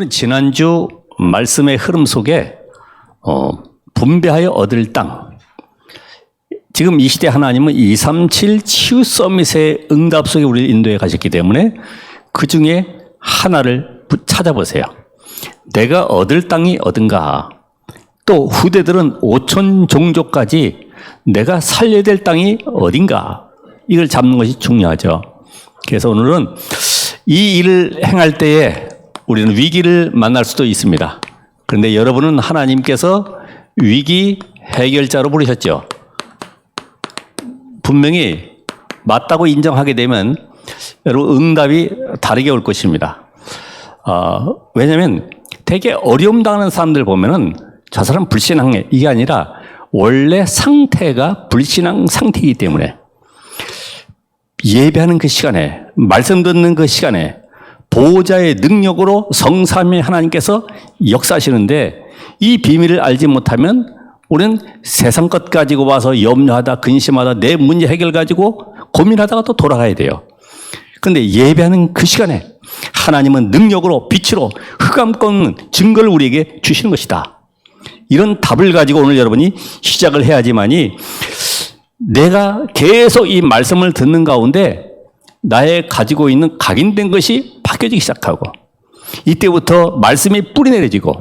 오늘은 지난주 말씀의 흐름 속에 분배하여 얻을 땅. 지금 이 시대 하나님은 237 치유 서밋의 응답 속에 우리를 인도해 가셨기 때문에 그 중에 하나를 찾아보세요. 내가 얻을 땅이 어딘가. 또 후대들은 5천 종족까지 내가 살려야 될 땅이 어딘가. 이걸 잡는 것이 중요하죠. 그래서 오늘은 이 일을 행할 때에 우리는 위기를 만날 수도 있습니다. 그런데 여러분은 하나님께서 위기 해결자로 부르셨죠. 분명히 맞다고 인정하게 되면 여러분 응답이 다르게 올 것입니다. 왜냐하면 되게 어려움 당하는 사람들 보면은 저 사람 불신앙해. 이게 아니라 원래 상태가 불신앙 상태이기 때문에 예배하는 그 시간에, 말씀 듣는 그 시간에 보호자의 능력으로 성삼위 하나님께서 역사하시는데 이 비밀을 알지 못하면 우리는 세상 것 가지고 와서 염려하다, 근심하다, 내 문제 해결 가지고 고민하다가 또 돌아가야 돼요. 그런데 예배하는 그 시간에 하나님은 능력으로, 빛으로 흑암권 증거를 우리에게 주시는 것이다. 이런 답을 가지고 오늘 여러분이 시작을 해야지만이 내가 계속 이 말씀을 듣는 가운데 나의 가지고 있는 각인된 것이 바뀌어지기 시작하고 이때부터 말씀이 뿌리내려지고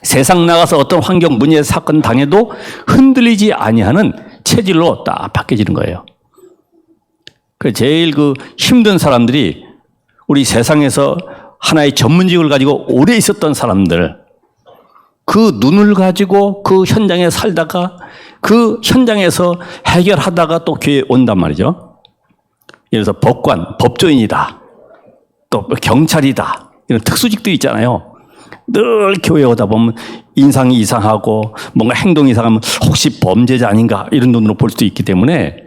세상 나가서 어떤 환경, 문제, 사건 당해도 흔들리지 아니하는 체질로 딱 바뀌어지는 거예요. 제일 힘든 사람들이 우리 세상에서 하나의 전문직을 가지고 오래 있었던 사람들, 그 눈을 가지고 그 현장에 살다가 그 현장에서 해결하다가 또 교회에 온단 말이죠. 예를 들어서 법관, 법조인이다. 또 경찰이다. 이런 특수직도 있잖아요. 늘 교회에 오다 보면 인상이 이상하고 뭔가 행동이 이상하면 혹시 범죄자 아닌가 이런 눈으로 볼 수도 있기 때문에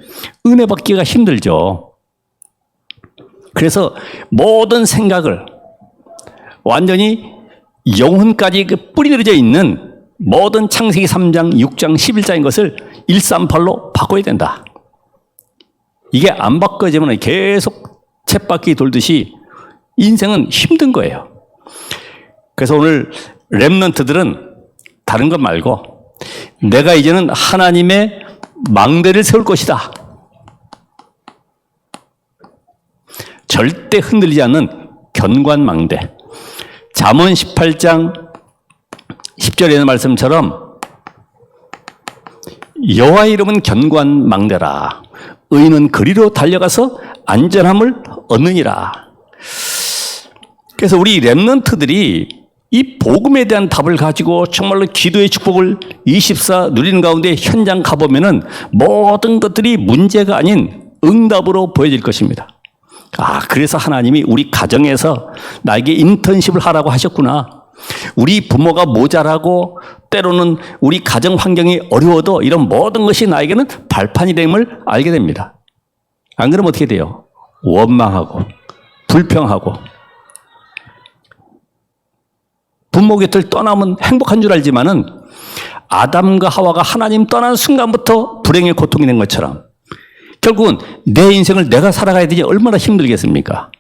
은혜 받기가 힘들죠. 그래서 모든 생각을 완전히 영혼까지 뿌리내려져 있는 모든 창세기 3장, 6장, 11장인 것을 138로 바꿔야 된다. 이게 안 바꿔지면 계속 쳇바퀴 돌듯이 인생은 힘든 거예요. 그래서 오늘 렘넌트들은 다른 것 말고 내가 이제는 하나님의 망대를 세울 것이다. 절대 흔들리지 않는 견고한 망대. 잠언 18장 10절에 있는 말씀처럼 여호와 이름은 견고한 망대라. 의인은 그리로 달려가서 안전함을 얻느니라. 그래서 우리 렘넌트들이 이 복음에 대한 답을 가지고 정말로 기도의 축복을 24 누리는 가운데 현장 가보면은 모든 것들이 문제가 아닌 응답으로 보여질 것입니다. 그래서 하나님이 우리 가정에서 나에게 인턴십을 하라고 하셨구나. 우리 부모가 모자라고 때로는 우리 가정 환경이 어려워도 이런 모든 것이 나에게는 발판이 됨을 알게 됩니다. 안 그러면 어떻게 돼요? 원망하고 불평하고 부모 곁을 떠나면 행복한 줄 알지만은 아담과 하와가 하나님 떠난 순간부터 불행의 고통이 된 것처럼 결국은 내 인생을 내가 살아가야 되지 얼마나 힘들겠습니까?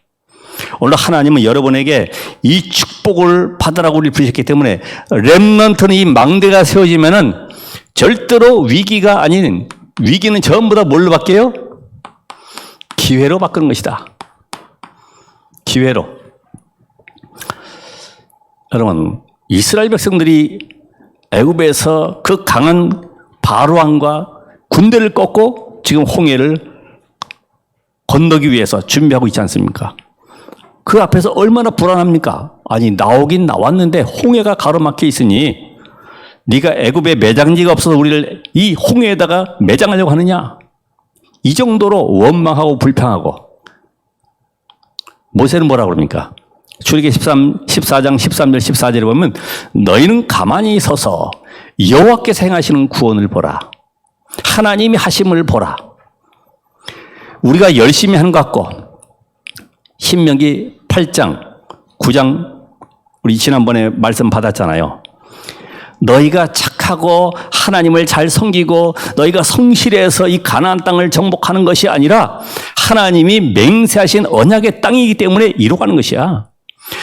오늘 하나님은 여러분에게 이 축복을 받으라고 우리를 부르셨기 때문에 렘넌트는 이 망대가 세워지면은 절대로 위기가 아닌, 위기는 전부 다 뭘로 바뀌어요? 기회로 바꾸는 것이다. 기회로. 여러분, 이스라엘 백성들이 애굽에서 그 강한 바로왕과 군대를 꺾고 지금 홍해를 건너기 위해서 준비하고 있지 않습니까? 그 앞에서 얼마나 불안합니까? 아니, 나오긴 나왔는데 홍해가 가로막혀 있으니 네가 애굽에 매장지가 없어서 우리를 이 홍해에다가 매장하려고 하느냐? 이 정도로 원망하고 불평하고. 모세는 뭐라고 그럽니까? 출애굽기 14장 13절 14절에 보면 너희는 가만히 서서 여호와께서 행하시는 구원을 보라. 하나님이 하심을 보라. 우리가 열심히 하는 것 같고 신명기 8장 9장 우리 지난번에 말씀 받았잖아요. 너희가 착하고 하나님을 잘 섬기고 너희가 성실해서 이 가나안 땅을 정복하는 것이 아니라 하나님이 맹세하신 언약의 땅이기 때문에 이루어가는 것이야.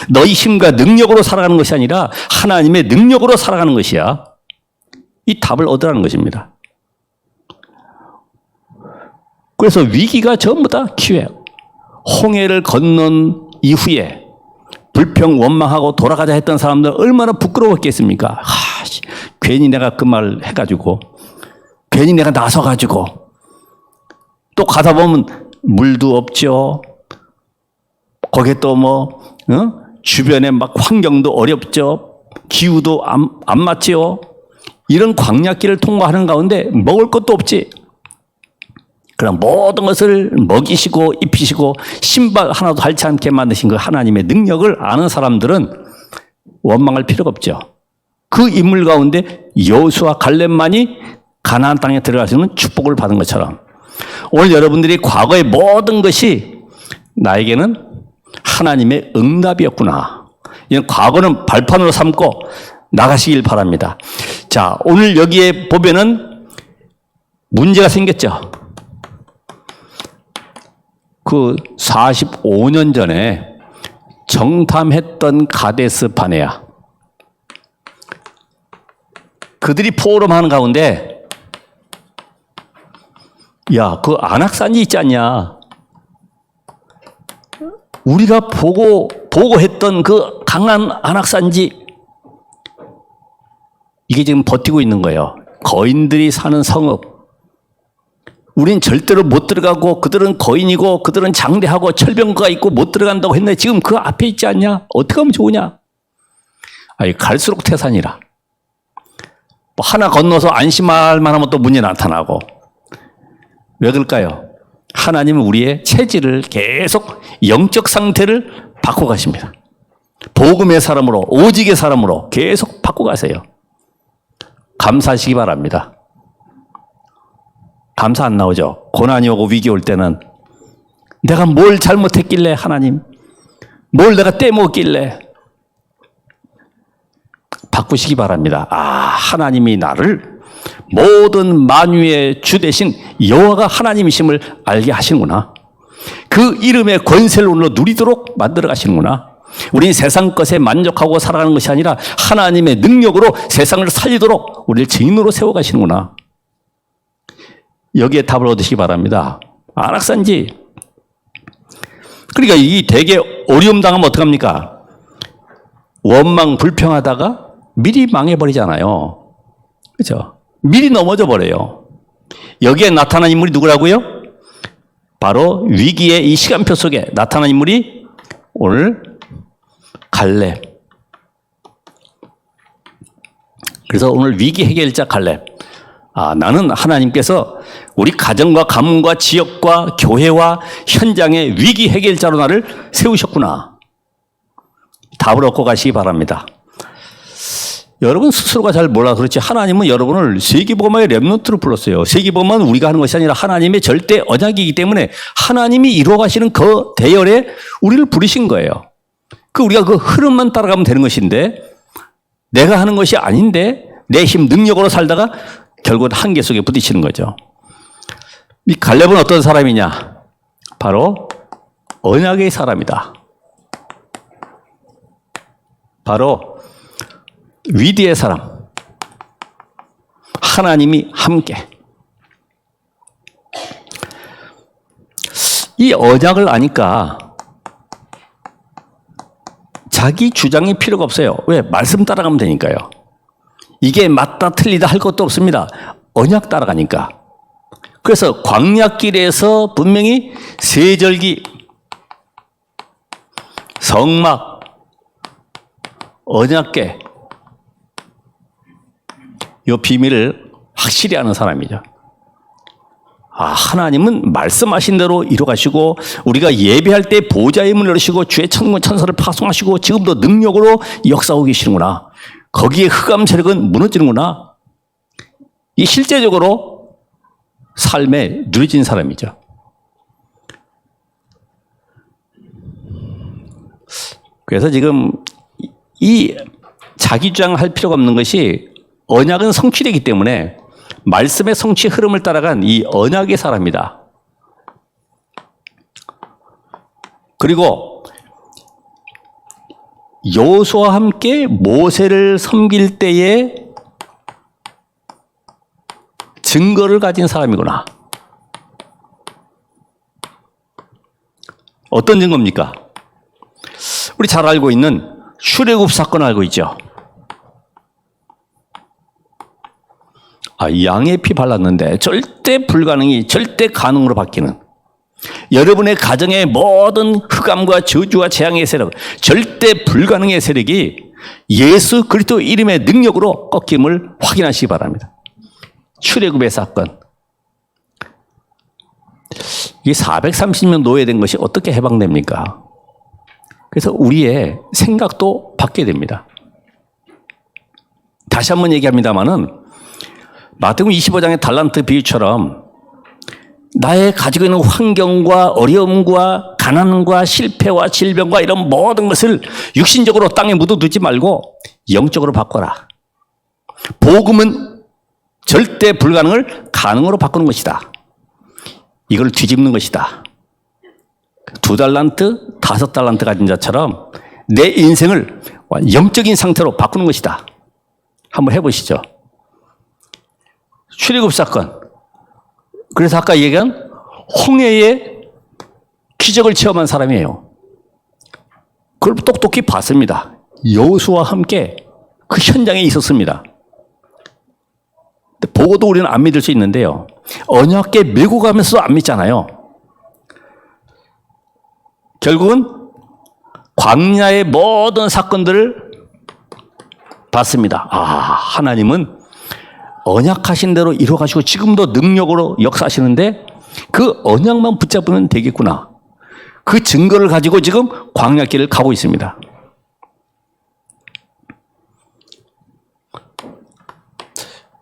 너희 힘과 능력으로 살아가는 것이 아니라 하나님의 능력으로 살아가는 것이야. 이 답을 얻으라는 것입니다. 그래서 위기가 전부 다 기회예요. 홍해를 건넌 이후에 불평 원망하고 돌아가자 했던 사람들 얼마나 부끄러웠겠습니까? 괜히 내가 그 말 해가지고, 괜히 내가 나서가지고, 또 가다 보면 물도 없죠. 거기에 또 주변에 막 환경도 어렵죠. 기후도 안 맞죠. 이런 광야길을 통과하는 가운데 먹을 것도 없지. 그럼 모든 것을 먹이시고 입히시고 신발 하나도 닳지 않게 만드신 그 하나님의 능력을 아는 사람들은 원망할 필요가 없죠. 그 인물 가운데 여호수아 갈렙만이 가나안 땅에 들어갈 수 있는 축복을 받은 것처럼 오늘 여러분들이 과거의 모든 것이 나에게는 하나님의 응답이었구나. 이런 과거는 발판으로 삼고 나가시길 바랍니다. 자, 오늘 여기에 보면은 문제가 생겼죠. 그 45년 전에 정탐했던 가데스 바네아. 그들이 포럼하는 가운데 야, 그 안악산이 있지 않냐. 우리가 보고했던 그 강한 안악산지 이게 지금 버티고 있는 거예요. 거인들이 사는 성읍. 우린 절대로 못 들어가고 그들은 거인이고 그들은 장대하고 철병거가 있고 못 들어간다고 했는데 지금 그 앞에 있지 않냐? 어떻게 하면 좋으냐? 아니, 갈수록 태산이라. 뭐 하나 건너서 안심할 만하면 또 문제 나타나고. 왜 그럴까요? 하나님은 우리의 체질을 계속 영적 상태를 바꿔가십니다. 복음의 사람으로, 오직의 사람으로 계속 바꿔가세요. 감사하시기 바랍니다. 감사 안 나오죠. 고난이 오고 위기 올 때는 내가 뭘 잘못했길래 하나님, 뭘 내가 떼먹었길래. 바꾸시기 바랍니다. 하나님이 나를 모든 만유의 주 되신 여호와가 하나님이심을 알게 하시는구나. 그 이름의 권세를 오늘로 누리도록 만들어 가시는구나. 우린 세상 것에 만족하고 살아가는 것이 아니라 하나님의 능력으로 세상을 살리도록 우리를 증인으로 세워가시는구나. 여기에 답을 얻으시기 바랍니다. 안악산지. 그러니까 이 되게 어려움 당하면 어떡합니까? 원망 불평하다가 미리 망해버리잖아요. 그렇죠? 미리 넘어져 버려요. 여기에 나타난 인물이 누구라고요? 바로 위기의 이 시간표 속에 나타난 인물이 오늘 갈렙. 그래서 오늘 위기 해결자 갈렙. 나는 하나님께서 우리 가정과 가문과 지역과 교회와 현장의 위기 해결자로 나를 세우셨구나. 답을 얻고 가시기 바랍니다. 여러분 스스로가 잘 몰라서 그렇지 하나님은 여러분을 세기복음화의 렘넌트로 불렀어요. 세기복음화는 우리가 하는 것이 아니라 하나님의 절대 언약이기 때문에 하나님이 이루어가시는 그 대열에 우리를 부르신 거예요. 우리가 그 흐름만 따라가면 되는 것인데 내가 하는 것이 아닌데 내 힘 능력으로 살다가 결국은 한계 속에 부딪히는 거죠. 이 갈렙은 어떤 사람이냐? 바로 언약의 사람이다. 바로 위대의 사람. 하나님이 함께. 이 언약을 아니까 자기 주장이 필요가 없어요. 왜? 말씀 따라가면 되니까요. 이게 맞다 틀리다 할 것도 없습니다. 언약 따라가니까. 그래서 광야길에서 분명히 세절기, 성막, 언약궤 이 비밀을 확실히 아는 사람이죠. 하나님은 말씀하신 대로 이루어가시고 우리가 예배할 때 보좌의 문을 열으시고 주의 천군 천사를 파송하시고 지금도 능력으로 역사하고 계시는구나. 거기에 흑암 세력은 무너지는구나. 이 실제적으로 삶에 누려진 사람이죠. 그래서 지금 이 자기 주장할 필요가 없는 것이 언약은 성취되기 때문에 말씀의 성취 흐름을 따라간 이 언약의 사람이다. 그리고 여호수아와 함께 모세를 섬길 때에 증거를 가진 사람이구나. 어떤 증거입니까? 우리 잘 알고 있는 출애굽 사건 알고 있죠? 양의 피 발랐는데 절대 불가능이 절대 가능으로 바뀌는, 여러분의 가정의 모든 흑암과 저주와 재앙의 세력, 절대 불가능의 세력이 예수 그리스도 이름의 능력으로 꺾임을 확인하시기 바랍니다. 출애굽의 사건. 이게 430년 노예된 것이 어떻게 해방됩니까? 그래서 우리의 생각도 바뀌어야 됩니다. 다시 한번 얘기합니다마는 마태복음 25장의 달란트 비유처럼 나의 가지고 있는 환경과 어려움과 가난과 실패와 질병과 이런 모든 것을 육신적으로 땅에 묻어두지 말고 영적으로 바꿔라. 복음은 절대 불가능을 가능으로 바꾸는 것이다. 이걸 뒤집는 것이다. 2달란트, 5달란트 가진 자처럼 내 인생을 영적인 상태로 바꾸는 것이다. 한번 해보시죠. 출애굽 사건. 그래서 아까 얘기한 홍해의 기적을 체험한 사람이에요. 그걸 똑똑히 봤습니다. 여호수아와 함께 그 현장에 있었습니다. 보고도 우리는 안 믿을 수 있는데요. 언약궤 밀고 가면서도 안 믿잖아요. 결국은 광야의 모든 사건들을 봤습니다. 하나님은 언약하신 대로 이루어가시고 지금도 능력으로 역사하시는데 그 언약만 붙잡으면 되겠구나. 그 증거를 가지고 지금 광야길을 가고 있습니다.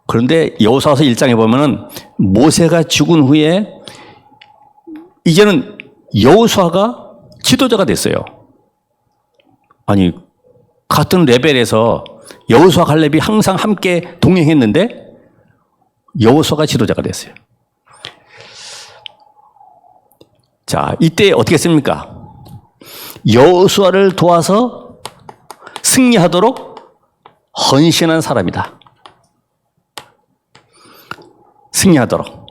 그런데 여호수아서 1장에 보면은 모세가 죽은 후에 이제는 여호수아가 지도자가 됐어요. 아니, 같은 레벨에서 여호수아 갈렙이 항상 함께 동행했는데 여호수아가 지도자가 됐어요. 자, 이때 어떻게 했습니까? 여호수아를 도와서 승리하도록 헌신한 사람이다. 승리하도록.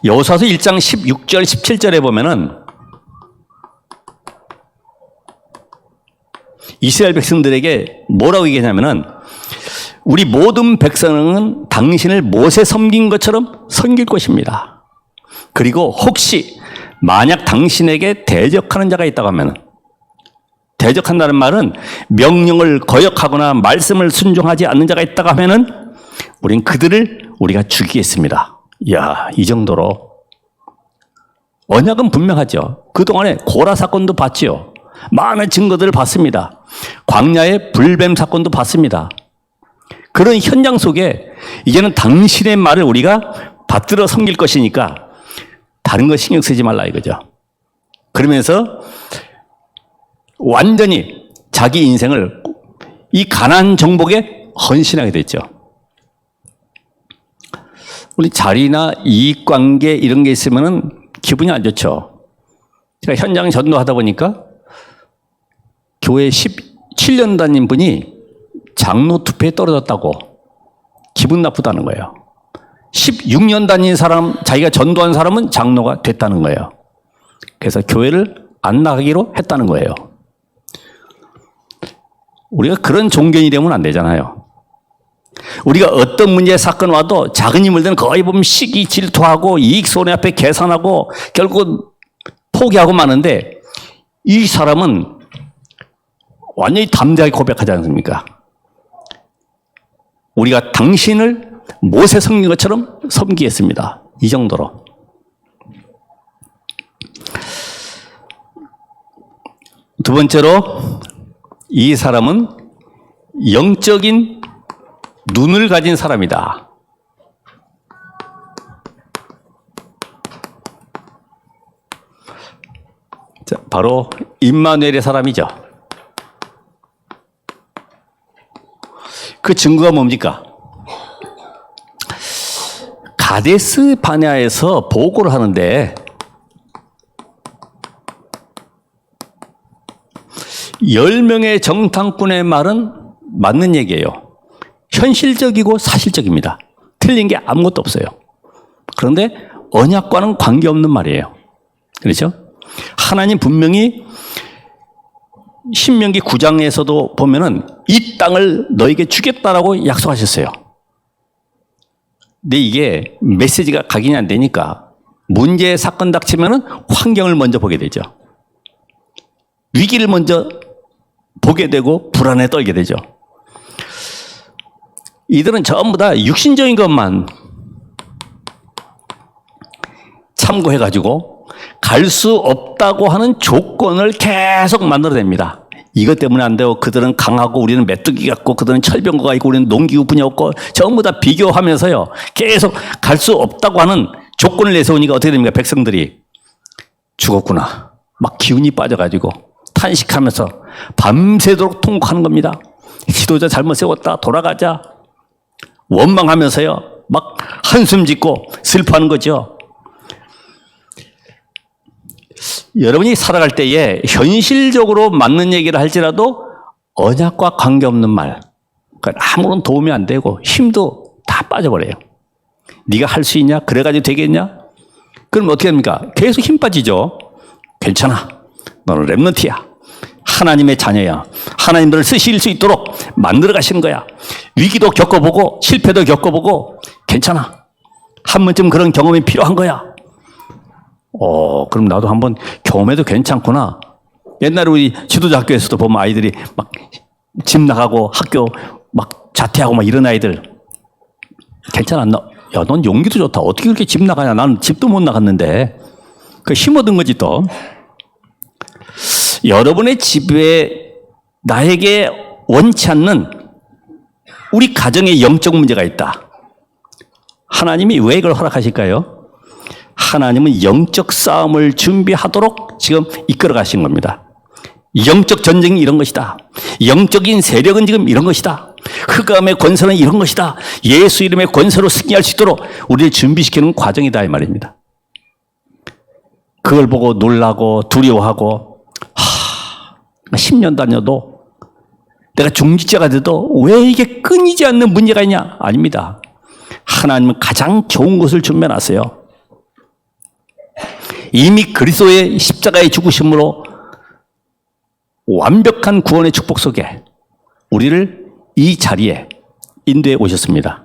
여호수아서 1장 16절 17절에 보면은 이스라엘 백성들에게 뭐라고 얘기하냐면은 우리 모든 백성은 당신을 모세 섬긴 것처럼 섬길 것입니다. 그리고 혹시 만약 당신에게 대적하는 자가 있다고 하면, 대적한다는 말은 명령을 거역하거나 말씀을 순종하지 않는 자가 있다고 하면은 우린 그들을 우리가 죽이겠습니다. 이야, 이 정도로 언약은 분명하죠. 그동안에 고라 사건도 봤죠. 많은 증거들을 봤습니다. 광야의 불뱀 사건도 봤습니다. 그런 현장 속에 이제는 당신의 말을 우리가 받들어 섬길 것이니까 다른 거 신경 쓰지 말라 이거죠. 그러면서 완전히 자기 인생을 이 가나안 정복에 헌신하게 됐죠. 우리 자리나 이익관계 이런 게 있으면은 기분이 안 좋죠. 제가 현장 전도하다 보니까 교회 17년 다닌 분이 장로 투표에 떨어졌다고 기분 나쁘다는 거예요. 16년 다닌 사람, 자기가 전도한 사람은 장로가 됐다는 거예요. 그래서 교회를 안 나가기로 했다는 거예요. 우리가 그런 종견이 되면 안 되잖아요. 우리가 어떤 문제 사건 와도 작은 힘을 드는 거의 보면 시기 질투하고 이익 손해 앞에 계산하고 결국 포기하고 마는데 이 사람은 완전히 담대하게 고백하지 않습니까? 우리가 당신을 모세 섬긴 것처럼 섬기겠습니다. 이 정도로. 두 번째로 이 사람은 영적인 눈을 가진 사람이다. 자, 바로 임마누엘의 사람이죠. 그 증거가 뭡니까? 가데스 바네아에서 보고를 하는데 10명의 정탐꾼의 말은 맞는 얘기예요. 현실적이고 사실적입니다. 틀린 게 아무것도 없어요. 그런데 언약과는 관계없는 말이에요. 그렇죠? 하나님 분명히 신명기 9장에서도 보면은 이 땅을 너에게 주겠다라고 약속하셨어요. 근데 이게 메시지가 각인이 안 되니까 문제 사건 닥치면은 환경을 먼저 보게 되죠. 위기를 먼저 보게 되고 불안에 떨게 되죠. 이들은 전부 다 육신적인 것만 참고해가지고 갈 수 없다고 하는 조건을 계속 만들어냅니다. 이것 때문에 안 되고 그들은 강하고 우리는 메뚜기 같고 그들은 철병거가 있고 우리는 농기구분이 없고 전부 다 비교하면서요. 계속 갈 수 없다고 하는 조건을 내세우니까 어떻게 됩니까? 백성들이 죽었구나. 막 기운이 빠져가지고 탄식하면서 밤새도록 통곡하는 겁니다. 지도자 잘못 세웠다. 돌아가자. 원망하면서요. 막 한숨 짓고 슬퍼하는 거죠. 여러분이 살아갈 때에 현실적으로 맞는 얘기를 할지라도 언약과 관계없는 말, 아무런 도움이 안 되고 힘도 다 빠져버려요. 네가 할 수 있냐? 그래가지고 되겠냐? 그럼 어떻게 됩니까? 계속 힘 빠지죠. 괜찮아. 너는 렘넌트야. 하나님의 자녀야. 하나님 너를 쓰실 수 있도록 만들어 가시는 거야. 위기도 겪어보고 실패도 겪어보고 괜찮아. 한 번쯤 그런 경험이 필요한 거야. 그럼 나도 한번 경험해도 괜찮구나. 옛날에 우리 지도자 학교에서도 보면 아이들이 막 집 나가고 학교 막 자퇴하고 막 이런 아이들. 괜찮아. 야, 넌 용기도 좋다. 어떻게 그렇게 집 나가냐? 나는 집도 못 나갔는데. 그 힘 얻은 거지 또. 여러분의 집에 나에게 원치 않는 우리 가정에 영적 문제가 있다. 하나님이 왜 이걸 허락하실까요? 하나님은 영적 싸움을 준비하도록 지금 이끌어 가신 겁니다. 영적 전쟁이 이런 것이다. 영적인 세력은 지금 이런 것이다. 흑암의 권세는 이런 것이다. 예수 이름의 권세로 승리할 수 있도록 우리를 준비시키는 과정이다 이 말입니다. 그걸 보고 놀라고 두려워하고 10년 다녀도 내가 중직자가 돼도 왜 이게 끊이지 않는 문제가 있냐? 아닙니다. 하나님은 가장 좋은 것을 준비해놨어요. 이미 그리스도의 십자가의 죽으심으로 완벽한 구원의 축복 속에 우리를 이 자리에 인도해 오셨습니다.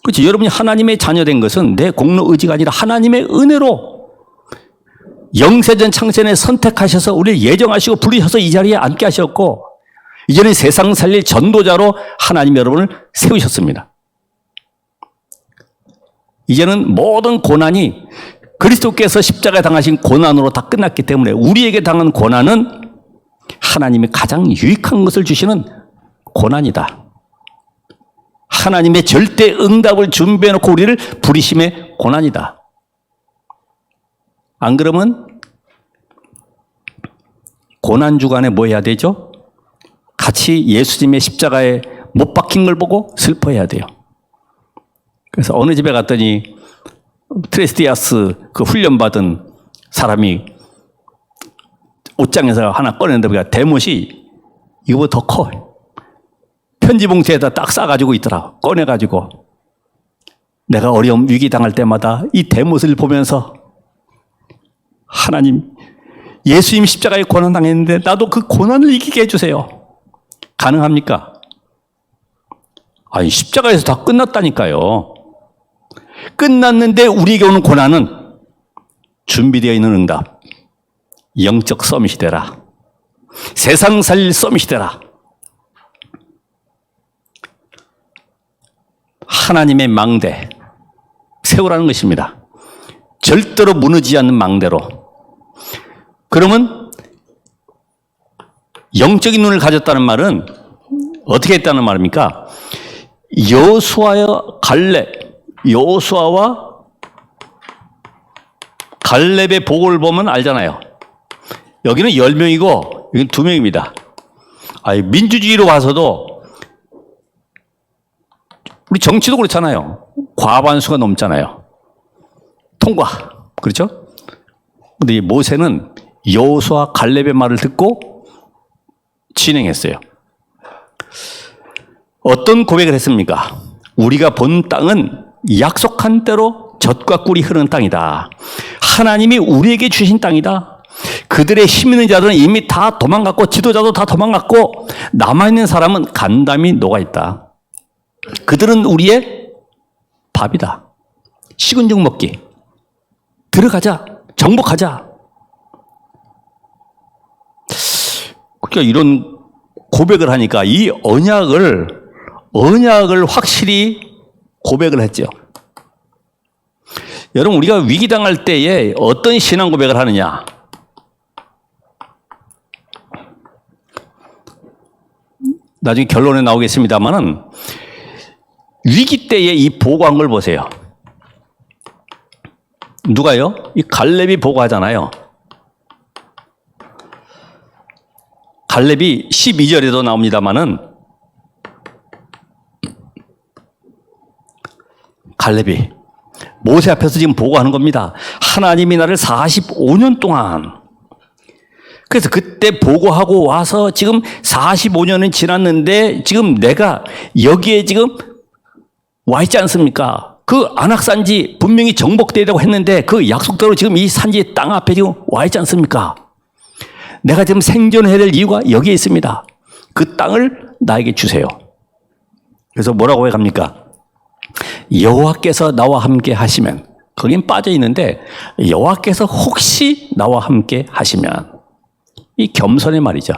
그렇지? 여러분이 하나님의 자녀된 것은 내 공로 의지가 아니라 하나님의 은혜로 영세전 창세전에 선택하셔서 우리를 예정하시고 부르셔서 이 자리에 앉게 하셨고 이제는 세상 살릴 전도자로 하나님 여러분을 세우셨습니다. 이제는 모든 고난이 그리스도께서 십자가에 당하신 고난으로 다 끝났기 때문에 우리에게 당한 고난은 하나님이 가장 유익한 것을 주시는 고난이다. 하나님의 절대 응답을 준비해놓고 우리를 부르심의 고난이다. 안 그러면 고난 주간에 뭐 해야 되죠? 같이 예수님의 십자가에 못 박힌 걸 보고 슬퍼해야 돼요. 그래서 어느 집에 갔더니 트레스티아스 그 훈련받은 사람이 옷장에서 하나 꺼냈는데 우리가 대못이 이거보다 더 커. 편지 봉투에다 딱 싸가지고 있더라. 꺼내가지고 내가 어려움 위기 당할 때마다 이 대못을 보면서 하나님 예수님 십자가에 고난 당했는데 나도 그 고난을 이기게 해주세요. 가능합니까? 아니 십자가에서 다 끝났다니까요. 끝났는데 우리에게 오는 고난은 준비되어 있는 응답. 영적 서밋이 되라. 세상 살릴 서밋이 되라. 하나님의 망대 세우라는 것입니다. 절대로 무너지지 않는 망대로. 그러면 영적인 눈을 가졌다는 말은 어떻게 했다는 말입니까? 여호수아와 갈렙의 복을 보면 알잖아요. 여기는 10명이고 여기는 2명입니다. 민주주의로 봐서도 우리 정치도 그렇잖아요. 과반수가 넘잖아요. 통과. 그렇죠? 근데 이 모세는 여호수아 갈렙의 말을 듣고 진행했어요. 어떤 고백을 했습니까? 우리가 본 땅은 약속한 대로 젖과 꿀이 흐르는 땅이다. 하나님이 우리에게 주신 땅이다. 그들의 힘 있는 자들은 이미 다 도망갔고 지도자도 다 도망갔고 남아있는 사람은 간담이 녹아있다. 그들은 우리의 밥이다. 식은 죽 먹기. 들어가자. 정복하자. 그러니까 이런 고백을 하니까 이 언약을 확실히 고백을 했죠. 여러분, 우리가 위기당할 때에 어떤 신앙 고백을 하느냐? 나중에 결론에 나오겠습니다만은 위기 때에 이 보고한 걸 보세요. 누가요? 이 갈렙이 보고하잖아요. 갈렙이 12절에도 나옵니다만은 갈렙이 모세 앞에서 지금 보고하는 겁니다. 하나님이 나를 45년 동안, 그래서 그때 보고하고 와서 지금 45년은 지났는데 지금 내가 여기에 지금 와 있지 않습니까? 그 안악산지 분명히 정복되려고 했는데 그 약속대로 지금 이 산지 땅 앞에 지금 와 있지 않습니까? 내가 지금 생존해야 될 이유가 여기에 있습니다. 그 땅을 나에게 주세요. 그래서 뭐라고 해갑니까? 여호와께서 나와 함께 하시면, 거긴 빠져 있는데 여호와께서 혹시 나와 함께 하시면, 이 겸손의 말이죠.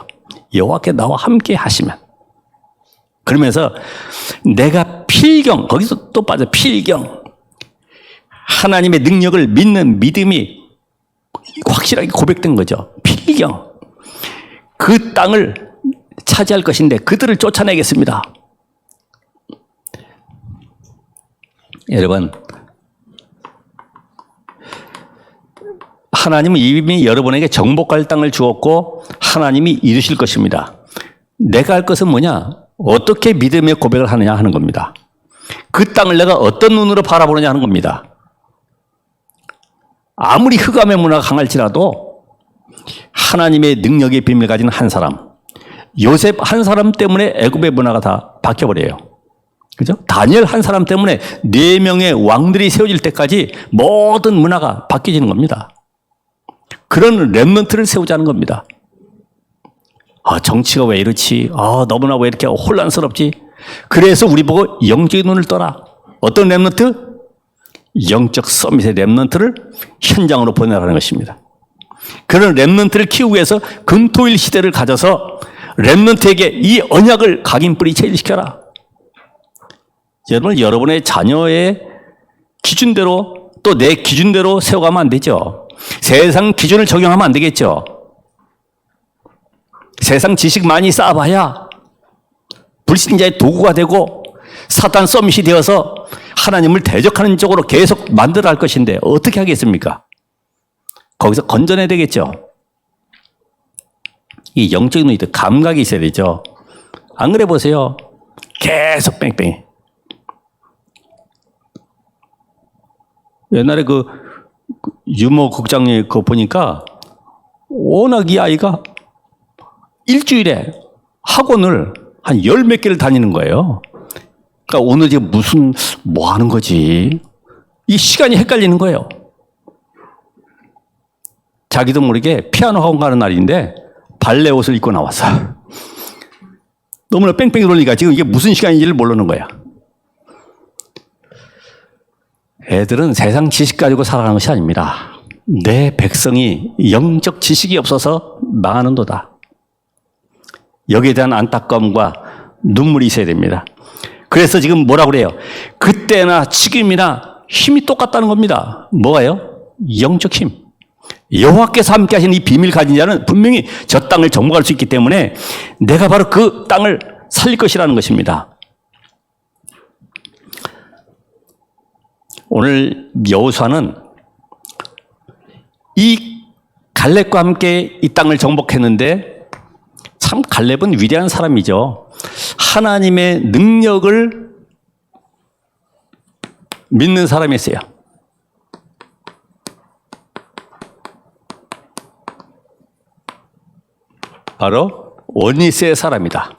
여호와께 나와 함께 하시면. 그러면서 내가 필경, 거기서 또 빠져, 필경. 하나님의 능력을 믿는 믿음이 확실하게 고백된 거죠. 필경. 그 땅을 차지할 것인데 그들을 쫓아내겠습니다. 여러분, 하나님은 이미 여러분에게 정복할 땅을 주었고 하나님이 이루실 것입니다. 내가 할 것은 뭐냐? 어떻게 믿음의 고백을 하느냐 하는 겁니다. 그 땅을 내가 어떤 눈으로 바라보느냐 하는 겁니다. 아무리 흑암의 문화가 강할지라도 하나님의 능력의 비밀을 가진 한 사람, 요셉 한 사람 때문에 애굽의 문화가 다 바뀌어버려요. 그죠? 다니엘 한 사람 때문에 4명의 왕들이 세워질 때까지 모든 문화가 바뀌어지는 겁니다. 그런 렘넌트를 세우자는 겁니다. 정치가 왜 이렇지? 너무나 왜 이렇게 혼란스럽지? 그래서 우리 보고 영적인 눈을 떠라. 어떤 렘넌트? 영적 서밋의 렘넌트를 현장으로 보내라는 것입니다. 그런 렘넌트를 키우기 위해서 금토일 시대를 가져서 렘넌트에게 이 언약을 각인뿌리 체질시켜라. 여러분의 자녀의 기준대로 또 내 기준대로 세워가면 안 되죠. 세상 기준을 적용하면 안 되겠죠. 세상 지식 많이 쌓아봐야 불신자의 도구가 되고 사탄 서밋이 되어서 하나님을 대적하는 쪽으로 계속 만들어 갈 것인데 어떻게 하겠습니까? 거기서 건져내야 되겠죠. 이 영적인 눈이 감각이 있어야 되죠. 안 그래 보세요. 계속 뺑뺑이. 옛날에 그 유머 극장에 그거 보니까 워낙 이 아이가 일주일에 학원을 한 10몇 개를 다니는 거예요. 그러니까 오늘 지금 뭐 하는 거지? 이 시간이 헷갈리는 거예요. 자기도 모르게 피아노 학원 가는 날인데 발레 옷을 입고 나왔어. 너무나 뺑뺑이 돌리니까 지금 이게 무슨 시간인지를 모르는 거야. 애들은 세상 지식 가지고 살아가는 것이 아닙니다. 내 백성이 영적 지식이 없어서 망하는도다. 여기에 대한 안타까움과 눈물이 있어야 됩니다. 그래서 지금 뭐라고 그래요? 그때나 지금이나 힘이 똑같다는 겁니다. 뭐가요? 영적 힘. 여호와께서 함께 하신 이 비밀 가진 자는 분명히 저 땅을 정복할 수 있기 때문에 내가 바로 그 땅을 살릴 것이라는 것입니다. 오늘 여호수아는 이 갈렙과 함께 이 땅을 정복했는데 참 갈렙은 위대한 사람이죠. 하나님의 능력을 믿는 사람이었어요. 바로 원리스의 사람이다.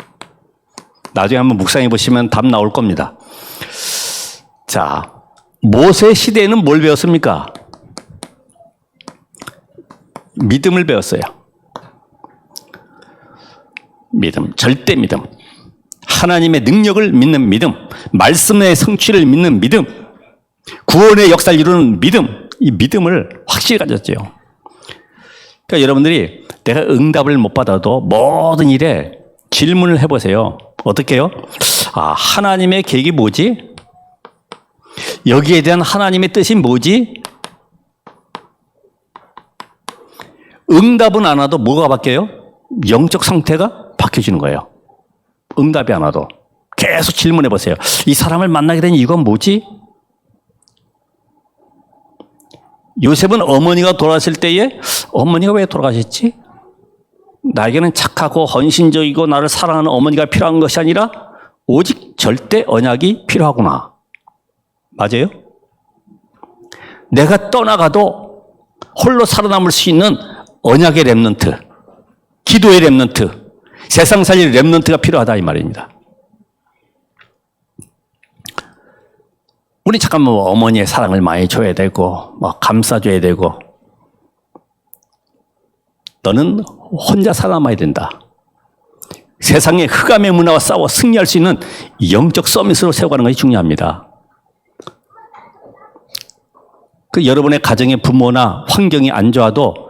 나중에 한번 묵상해 보시면 답 나올 겁니다. 자, 모세 시대에는 뭘 배웠습니까? 믿음을 배웠어요. 믿음, 절대 믿음. 하나님의 능력을 믿는 믿음, 말씀의 성취를 믿는 믿음, 구원의 역사를 이루는 믿음, 이 믿음을 확실히 가졌죠. 그러니까 여러분들이 내가 응답을 못 받아도 모든 일에 질문을 해보세요. 어떻게 해요? 아, 하나님의 계획이 뭐지? 여기에 대한 하나님의 뜻이 뭐지? 응답은 안 와도 뭐가 바뀌어요? 영적 상태가 바뀌어지는 거예요. 응답이 안 와도. 계속 질문해 보세요. 이 사람을 만나게 된 이유가 뭐지? 요셉은 어머니가 돌아갔을 때에 어머니가 왜 돌아가셨지? 나에게는 착하고 헌신적이고 나를 사랑하는 어머니가 필요한 것이 아니라 오직 절대 언약이 필요하구나. 맞아요? 내가 떠나가도 홀로 살아남을 수 있는 언약의 렘넌트, 기도의 렘넌트, 세상 살릴 렘넌트가 필요하다 이 말입니다. 우리 잠깐만 어머니의 사랑을 많이 줘야 되고 감싸줘야 되고 너는 혼자 살아남아야 된다. 세상의 흑암의 문화와 싸워 승리할 수 있는 영적 서밋으로 세워가는 것이 중요합니다. 그 여러분의 가정의 부모나 환경이 안 좋아도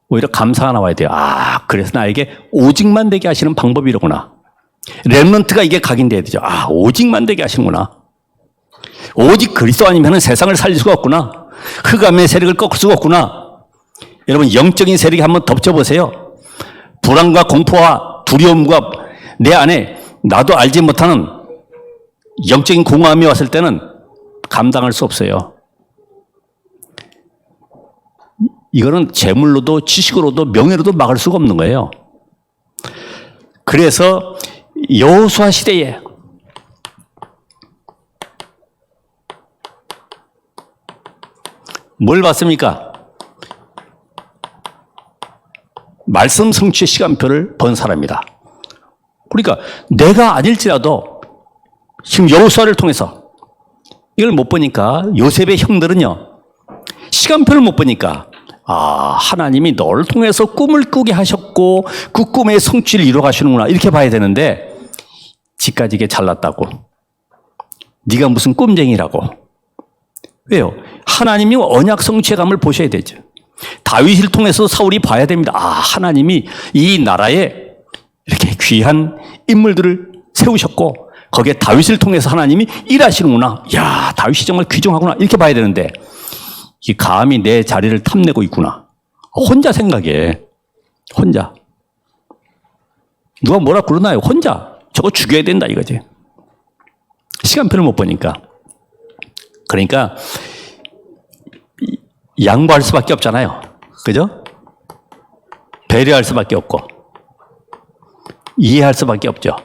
오히려 감사가 나와야 돼요. 아, 그래서 나에게 오직만 되게 하시는 방법이 이러구나. 렘넌트가 이게 각인돼야 되죠. 아, 오직만 되게 하시는구나. 오직 그리스도 아니면 세상을 살릴 수가 없구나. 흑암의 세력을 꺾을 수가 없구나. 여러분, 영적인 세력이 한번 덮쳐보세요. 불안과 공포와 두려움과 내 안에 나도 알지 못하는 영적인 공허함이 왔을 때는 감당할 수 없어요. 이거는 재물로도 지식으로도 명예로도 막을 수가 없는 거예요. 그래서 여호수아 시대에 뭘 봤습니까? 말씀 성취의 시간표를 본 사람이다. 그러니까 내가 아닐지라도 지금 여호수아를 통해서 이걸 못 보니까 요셉의 형들은요, 시간표를 못 보니까 아, 하나님이 너를 통해서 꿈을 꾸게 하셨고 그 꿈의 성취를 이루어 가시는구나 이렇게 봐야 되는데 지까지게 잘났다고. 네가 무슨 꿈쟁이라고. 왜요? 하나님이 언약 성취감을 보셔야 되죠. 다윗을 통해서 사울이 봐야 됩니다. 아, 하나님이 이 나라에 이렇게 귀한 인물들을 세우셨고 거기에 다윗을 통해서 하나님이 일하시는구나. 야, 다윗이 정말 귀중하구나 이렇게 봐야 되는데 이 감히 내 자리를 탐내고 있구나. 혼자 생각해. 혼자. 누가 뭐라 그러나요? 혼자. 저거 죽여야 된다 이거지. 시간표를 못 보니까. 그러니까 양보할 수밖에 없잖아요. 그죠? 배려할 수밖에 없고 이해할 수밖에 없죠.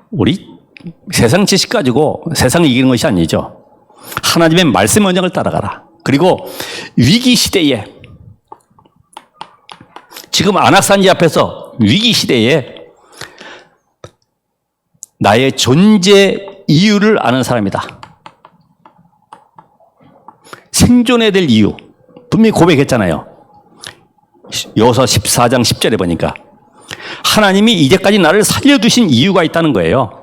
우리 세상 지식 가지고 세상을 이기는 것이 아니죠. 하나님의 말씀 언약을 따라가라. 그리고 위기 시대에 지금 안악산지 앞에서 위기 시대에 나의 존재 이유를 아는 사람이다. 생존해야 될 이유 분명히 고백했잖아요. 여호수아 14장 10절에 보니까 하나님이 이제까지 나를 살려두신 이유가 있다는 거예요.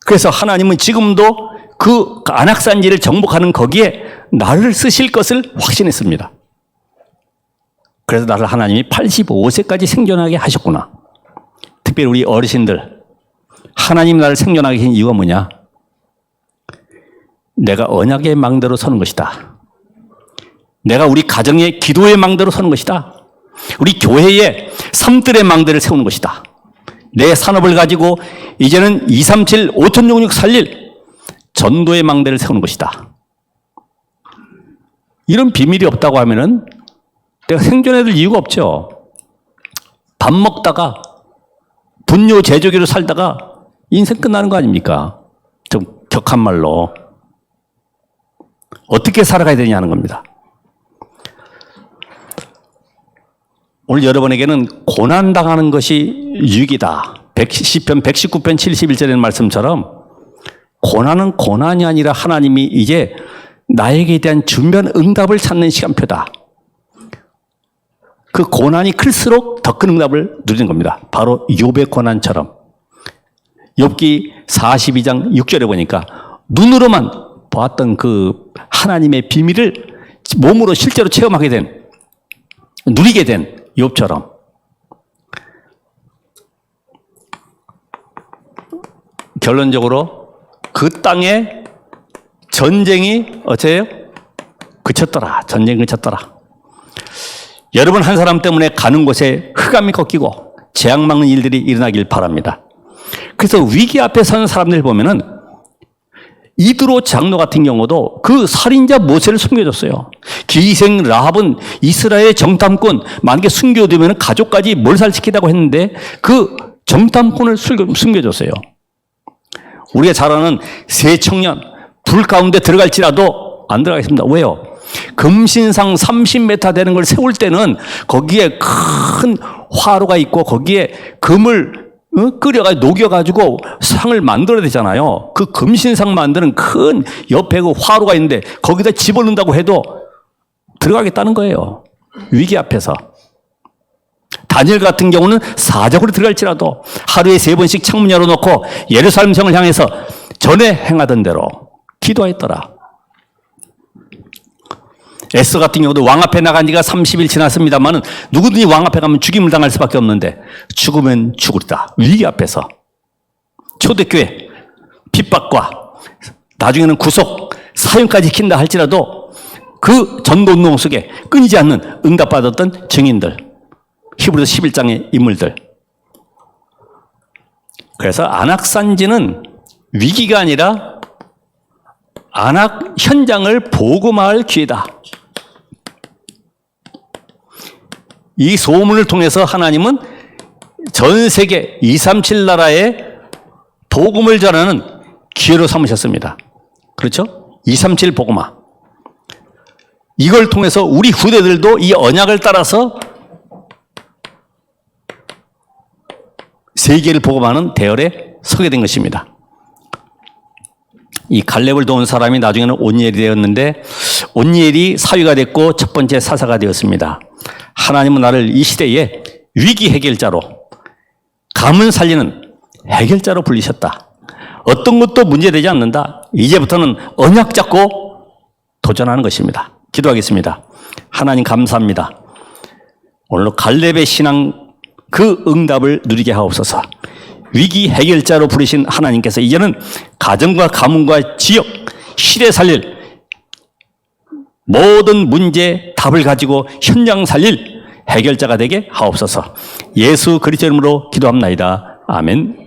그래서 하나님은 지금도 그 안악산지를 정복하는 거기에 나를 쓰실 것을 확신했습니다. 그래서 나를 하나님이 85세까지 생존하게 하셨구나. 특별히 우리 어르신들, 하나님 나를 생존하게 하신 이유가 뭐냐? 내가 언약의 망대로 서는 것이다. 내가 우리 가정의 기도의 망대로 서는 것이다. 우리 교회의 삶들의 망대를 세우는 것이다. 내 산업을 가지고 이제는 237, 5,666 살릴 전도의 망대를 세우는 것이다. 이런 비밀이 없다고 하면은 내가 생존해야 될 이유가 없죠. 밥 먹다가 분뇨 제조기로 살다가 인생 끝나는 거 아닙니까? 좀 격한 말로. 어떻게 살아가야 되냐 하는 겁니다. 오늘 여러분에게는 고난당하는 것이 유익이다. 시편 119편 71절의 말씀처럼 고난은 고난이 아니라 하나님이 이제 나에게 대한 준비한 응답을 찾는 시간표다. 그 고난이 클수록 더 큰 응답을 누리는 겁니다. 바로 욥의 고난처럼. 욥기 42장 6절에 보니까 눈으로만 보았던 그 하나님의 비밀을 몸으로 실제로 체험하게 된, 누리게 된 욥처럼. 결론적으로 그 땅에 전쟁이 어째요? 그쳤더라. 전쟁이 그쳤더라. 여러분 한 사람 때문에 가는 곳에 흑암이 꺾이고 재앙 막는 일들이 일어나길 바랍니다. 그래서 위기 앞에 서는 사람들 보면은 이드로 장로 같은 경우도 그 살인자 모세를 숨겨줬어요. 기생 라합은 이스라엘의 정탐꾼, 만약에 숨겨두면 가족까지 몰살시키다고 했는데 그 정탐꾼을 숨겨줬어요. 우리가 잘 아는 새 청년, 불 가운데 들어갈지라도 안 들어가겠습니다. 왜요? 금신상 30m 되는 걸 세울 때는 거기에 큰 화로가 있고 거기에 금을 끓여가지고 녹여가지고 상을 만들어야 되잖아요. 그 금신상 만드는 큰 옆에 그 화로가 있는데 거기다 집어넣는다고 해도 들어가겠다는 거예요. 위기 앞에서. 다니엘 같은 경우는 사적으로 들어갈지라도 하루에 3번씩 창문 열어놓고 예루살렘 성을 향해서 전에 행하던 대로 기도했더라. 에스더 같은 경우도 왕 앞에 나간 지가 30일 지났습니다만은 누구든지 왕 앞에 가면 죽임을 당할 수밖에 없는데 죽으면 죽으리다. 위기 앞에서. 초대교회 핍박과 나중에는 구속, 사형까지 시킨다 할지라도 그 전도 운동 속에 끊이지 않는 응답받았던 증인들. 히브리서 11장의 인물들. 그래서 안악산지는 위기가 아니라 안악 현장을 복음화할 기회다. 이 소문을 통해서 하나님은 전 세계 237 나라에 복음을 전하는 기회로 삼으셨습니다. 그렇죠? 237 복음화. 이걸 통해서 우리 후대들도 이 언약을 따라서 세계를 복음하는 대열에 서게 된 것입니다. 이 갈렙을 도운 사람이 나중에는 온니엘이 되었는데 온니엘이 사위가 됐고 첫 번째 사사가 되었습니다. 하나님은 나를 이 시대에 위기 해결자로, 가문 살리는 해결자로 불리셨다. 어떤 것도 문제되지 않는다. 이제부터는 언약 잡고 도전하는 것입니다. 기도하겠습니다. 하나님 감사합니다. 오늘로 갈렙의 신앙 그 응답을 누리게 하옵소서. 위기 해결자로 부르신 하나님께서 이제는 가정과 가문과 지역, 시대 살릴 모든 문제 답을 가지고 현장 살릴 해결자가 되게 하옵소서. 예수 그리스도 이름으로 기도합나이다. 아멘.